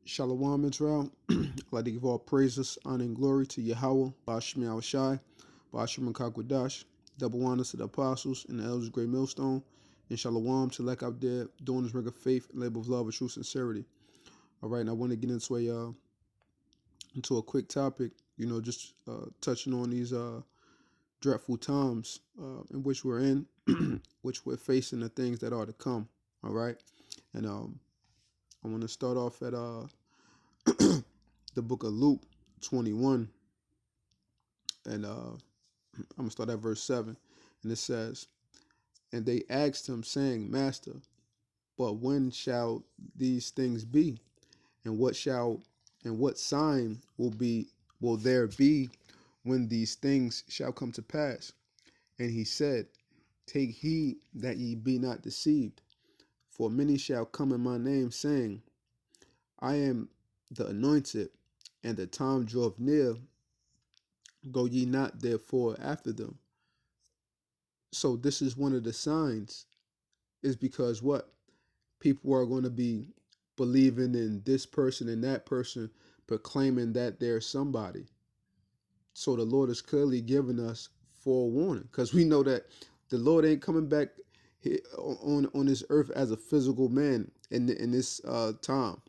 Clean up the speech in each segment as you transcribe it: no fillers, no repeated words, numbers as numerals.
Shalom Israel. I'd like to give all praises, honor, and glory to Yahweh, Bashmi Awashai, Bashim Kakwadash, double honors to the apostles and the elders of Great Millstone, and Shalom to Lek out there doing this work of faith and labor of love and true sincerity. All right, and I want to get into a quick topic, just touching on these dreadful times in which we're in, which we're facing the things that are to come. All right, and I want to start off at the book of Luke 21, and I'm gonna start at verse 7, and it says, "And they asked him, saying, Master, but when shall these things be? And what sign will there be when these things shall come to pass? And he said, Take heed that ye be not deceived, for many shall come in my name, saying, I am the anointed, and the time draweth near. Go ye not therefore after them." So this is one of the signs, is because what? People are going to be believing in this person and that person, proclaiming that they're somebody. So the Lord is clearly giving us forewarning, because we know that the Lord ain't coming back here on this earth as a physical man in this time.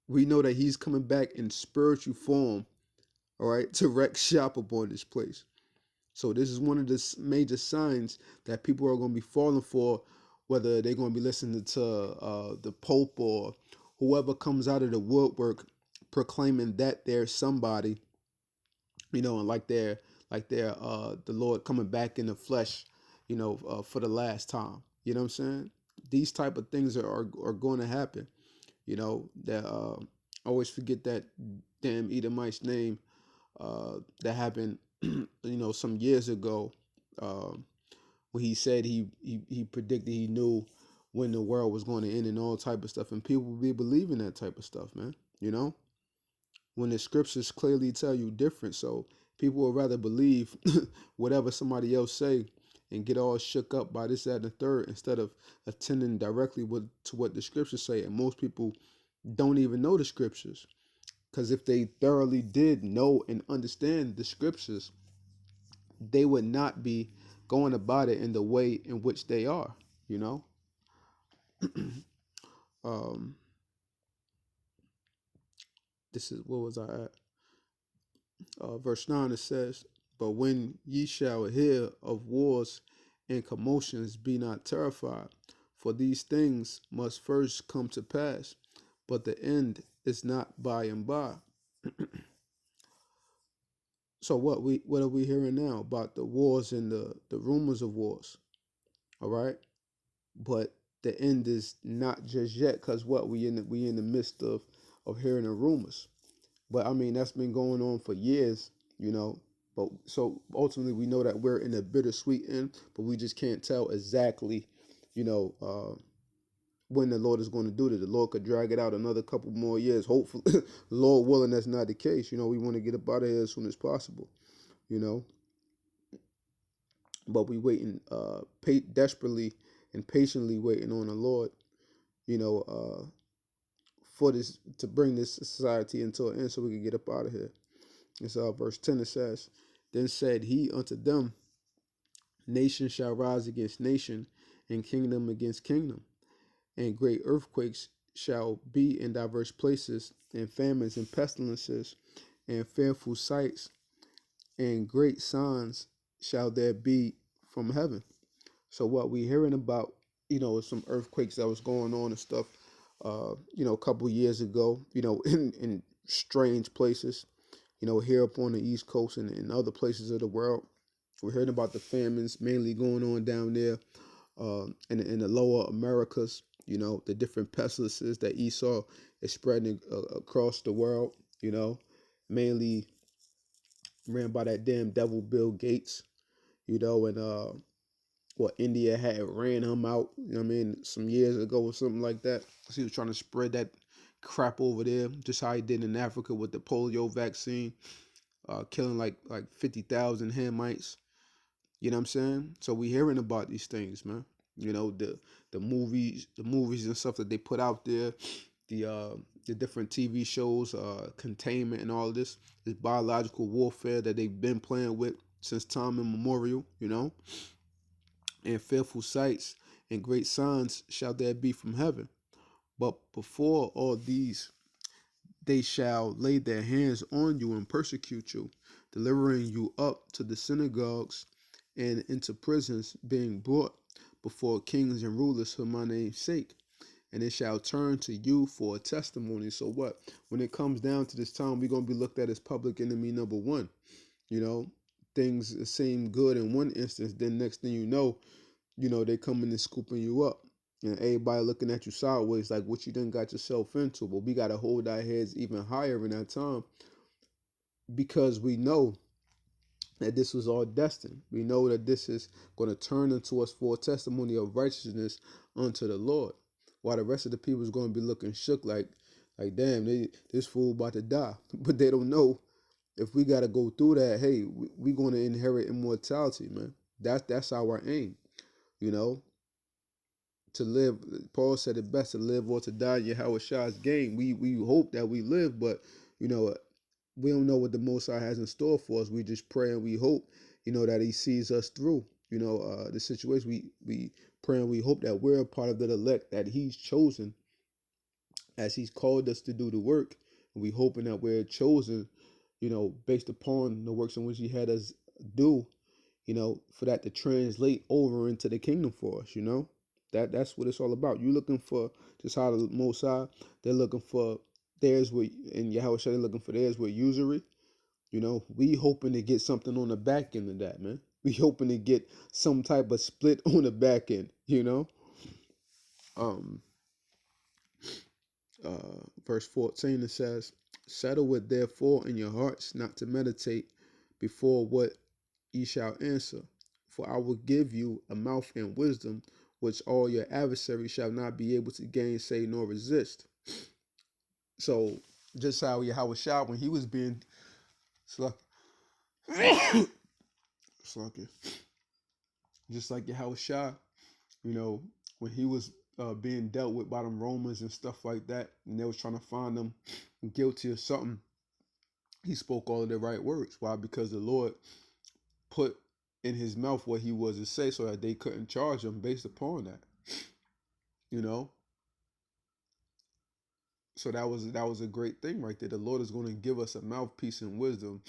We know that he's coming back in spiritual form, all right, to wreck shop upon this place. So this is one of the major signs that people are going to be falling for, whether they're going to be listening to the Pope or whoever comes out of the woodwork proclaiming that they're somebody, and like they're the Lord coming back in the flesh, for the last time. You know what I'm saying? These type of things are going to happen. That I always forget that damn Edomite's name that happened, some years ago, uh, when he said he predicted he knew when the world was going to end and all type of stuff, and people will be believing that type of stuff, man. When the scriptures clearly tell you different, so people would rather believe whatever somebody else say and get all shook up by this, that, and the third, instead of attending directly to what the scriptures say. And most people don't even know the scriptures. Because if they thoroughly did know and understand the scriptures, they would not be going about it in the way in which they are, you know? um, this is, what was I at? Verse 9, it says, But when ye shall hear of wars and commotions, be not terrified, for these things must first come to pass, but the end is not by and by. So what are we hearing now about the wars and the rumors of wars? All right, but the end is not just yet, because what we in the midst of hearing the rumors. But I mean, that's been going on for years, you know. But so ultimately, we know that we're in a bittersweet end, but we just can't tell exactly, you know, when the Lord is going to do this. The Lord could drag it out another couple more years. Hopefully, Lord willing, that's not the case. We want to get up out of here as soon as possible, you know. But we waiting, desperately and patiently waiting on the Lord, you know, for this, to bring this society into an end, so we can get up out of here. And so verse 10, it says, Then said he unto them, Nation shall rise against nation, and kingdom against kingdom, and great earthquakes shall be in diverse places, and famines and pestilences, and fearful sights, and great signs shall there be from heaven. So what we hearing about, is some earthquakes that was going on and stuff, a couple years ago, in strange places, here up on the East Coast and in other places of the world. We're hearing about the famines mainly going on down there, in the lower Americas, the different pestilences that Esau is spreading across the world, mainly ran by that damn devil Bill Gates, and what India had ran him out, some years ago or something like that. So he was trying to spread that crap over there, just how he did in Africa with the polio vaccine, killing like 50,000 Hamites. You know what I'm saying? So we hearing about these things, man. The movies and stuff that they put out there, the the different TV shows, containment, and all of this biological warfare that they've been playing with since time immemorial, and fearful sights and great signs shall there be from heaven. But before all these, they shall lay their hands on you and persecute you, delivering you up to the synagogues and into prisons, being brought before kings and rulers for my name's sake. And it shall turn to you for a testimony. So what? When it comes down to this time, we're going to be looked at as public enemy number one. Things seem good in one instance, then next thing they coming and scooping you up. And everybody looking at you sideways like what you done got yourself into. But we got to hold our heads even higher in that time because we know that this was all destined. We know that this is going to turn into us for a testimony of righteousness unto the Lord. While the rest of the people is going to be looking shook like damn, this fool about to die. But they don't know if we got to go through that, hey, we going to inherit immortality, man. That's our aim, you know. To live, Paul said it best, to live or to die. Yahweh Shah's game. We hope that we live, but you know we don't know what the Most High has in store for us. We just pray and we hope, that He sees us through. The situation. We pray and we hope that we're a part of the elect that He's chosen, as He's called us to do the work. And we hoping that we're chosen, based upon the works in which He had us do, for that to translate over into the kingdom for us. That's what it's all about. You looking for just how the Most High, they're looking for theirs with, and Yahweh Shai, they're looking for theirs with usury. We hoping to get something on the back end of that, man. We hoping to get some type of split on the back end, Um, Verse 14, it says, settle it therefore in your hearts not to meditate before what ye shall answer. For I will give you a mouth and wisdom, which all your adversaries shall not be able to gainsay nor resist. So, just how Yahweh Shah, when he was being just like Yahweh Shah, when he was being dealt with by them Romans and stuff like that, and they was trying to find him guilty of something, he spoke all of the right words. Why? Because the Lord put in his mouth what he was to say so that they couldn't charge him based upon that. So that was a great thing right there. The Lord is going to give us a mouthpiece and wisdom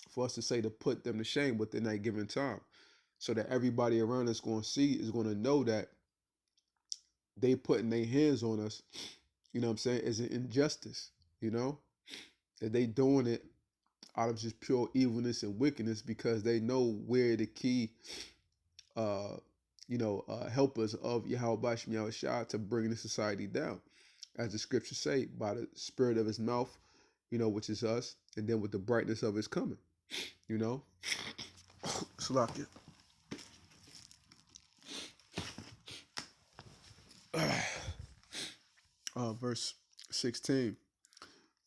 for us to say, to put them to shame within that given time, so that everybody around us going to see, is going to know that they putting their hands on us, what I'm saying, is an injustice, that they doing it out of just pure evilness and wickedness, because they know where the key helpers of Yahweh Bashim Yahushua to bring the society down, as the scriptures say, by the spirit of his mouth, which is us, and then with the brightness of his coming, Salakia. Verse 16,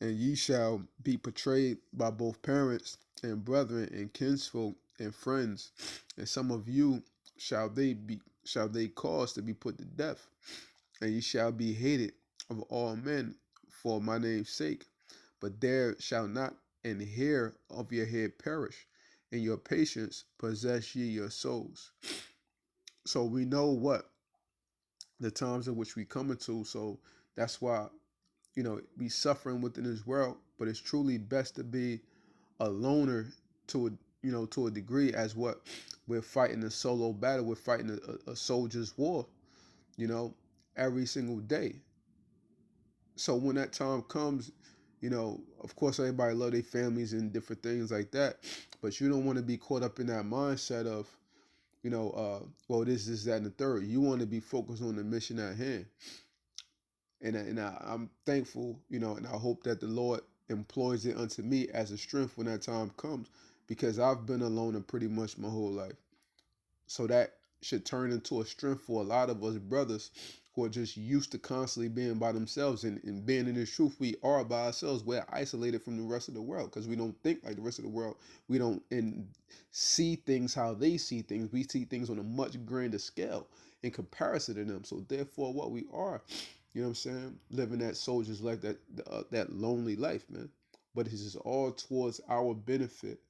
and ye shall be betrayed by both parents and brethren and kinsfolk and friends, and some of you shall they cause to be put to death, and ye shall be hated of all men for my name's sake, but there shall not an hair of your head perish, and your patience possess ye your souls. So we know what the times in which we come into, so that's why be suffering within this world, but it's truly best to be a loner to a degree, as what we're fighting a solo battle, we're fighting a soldier's war, every single day. So when that time comes, of course everybody love their families and different things like that, but you don't want to be caught up in that mindset of, well, this, that, and the third. You want to be focused on the mission at hand. And I'm thankful, and I hope that the Lord employs it unto me as a strength when that time comes, because I've been alone in pretty much my whole life. So that should turn into a strength for a lot of us brothers who are just used to constantly being by themselves, and being in the truth, we are by ourselves. We're isolated from the rest of the world because we don't think like the rest of the world. We don't see things how they see things. We see things on a much grander scale in comparison to them. So therefore, what we are You know what I'm saying? Living that soldier's life, that lonely life, man. But it's just all towards our benefit,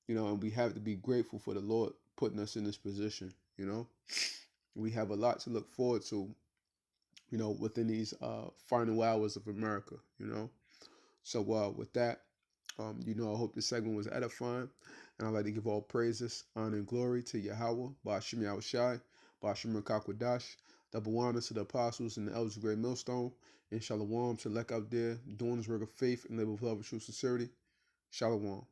and we have to be grateful for the Lord putting us in this position. We have a lot to look forward to, within these final hours of America. So with that, I hope this segment was edifying, and I'd like to give all praises, honor, and glory to Yahweh, Ba'ashim Yahushai, Ba'ashim Rakakwadash, double honor to the apostles and the elders of Great Millstone, and Shalom to Lek out there doing his work of faith and live with love and true sincerity. Shalom.